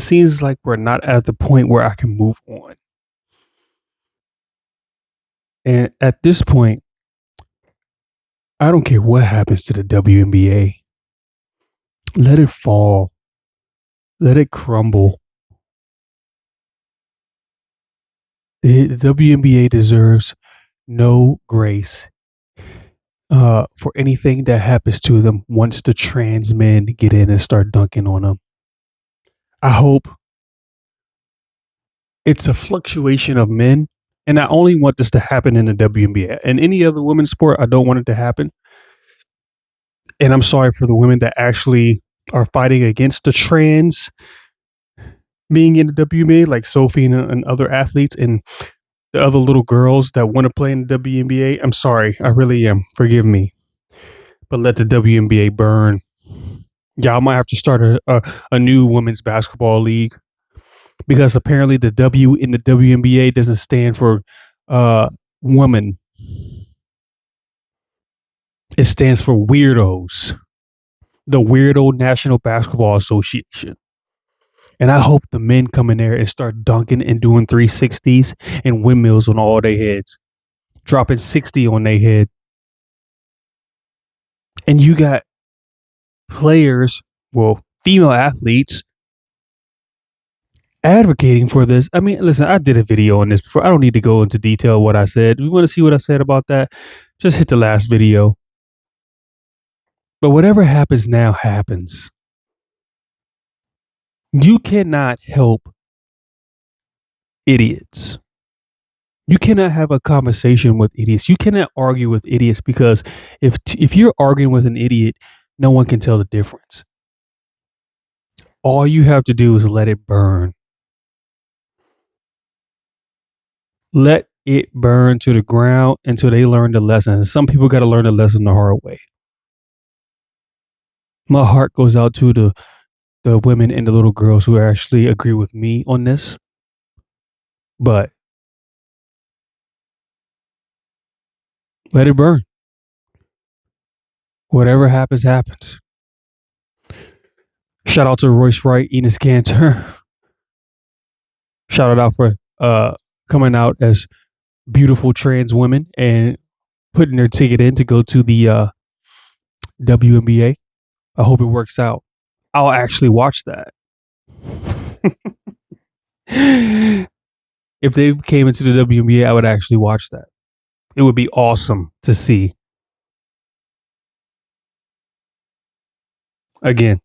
seems like we're not at the point where I can move on. And at this point, I don't care what happens to the WNBA. Let it fall. Let it crumble. The WNBA deserves no grace for anything that happens to them once the trans men get in and start dunking on them. I hope it's a fluctuation of men. And I only want this to happen in the WNBA. And any other women's sport, I don't want it to happen. And I'm sorry for the women that actually are fighting against the trans being in the WNBA, like Sophie and other athletes and the other little girls that want to play in the WNBA. I'm sorry. I really am. Forgive me. But let the WNBA burn. Y'all might have to start a new women's basketball league because apparently the W in the WNBA doesn't stand for woman. It stands for weirdos. The Weirdo National Basketball Association. And I hope the men come in there and start dunking and doing 360s and windmills on all their heads, dropping 60 on their head. And you got players, well, female athletes advocating for this. I mean, listen, I did a video on this before. I don't need to go into detail what I said. You want to see what I said about that? Just hit the last video. But whatever happens now happens. You cannot help idiots. You cannot have a conversation with idiots. You cannot argue with idiots because if you're arguing with an idiot, no one can tell the difference. All you have to do is let it burn. Let it burn to the ground until they learn the lesson. And some people got to learn the lesson the hard way. My heart goes out to the women and the little girls who actually agree with me on this. But let it burn. Whatever happens, happens. Shout out to Royce Wright, Enos Cantor. Shout out for coming out as beautiful trans women and putting their ticket in to go to the WNBA. I hope it works out. I'll actually watch that. If they came into the WNBA, I would actually watch that. It would be awesome to see. Again,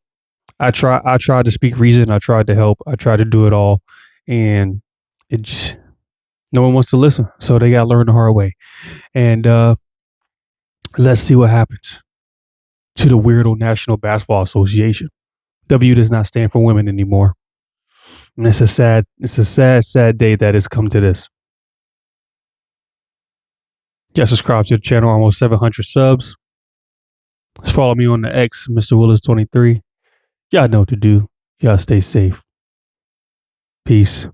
I tried to speak reason. I tried to help. I tried to do it all. And it just, no one wants to listen. So they got to learn the hard way. And let's see what happens to the Weirdo National Basketball Association. W does not stand for women anymore. And it's a sad day that has come to this. Yeah, subscribe to the channel, almost 700 subs. Just follow me on the X, Mr. Willis23. Y'all know what to do. Y'all stay safe. Peace.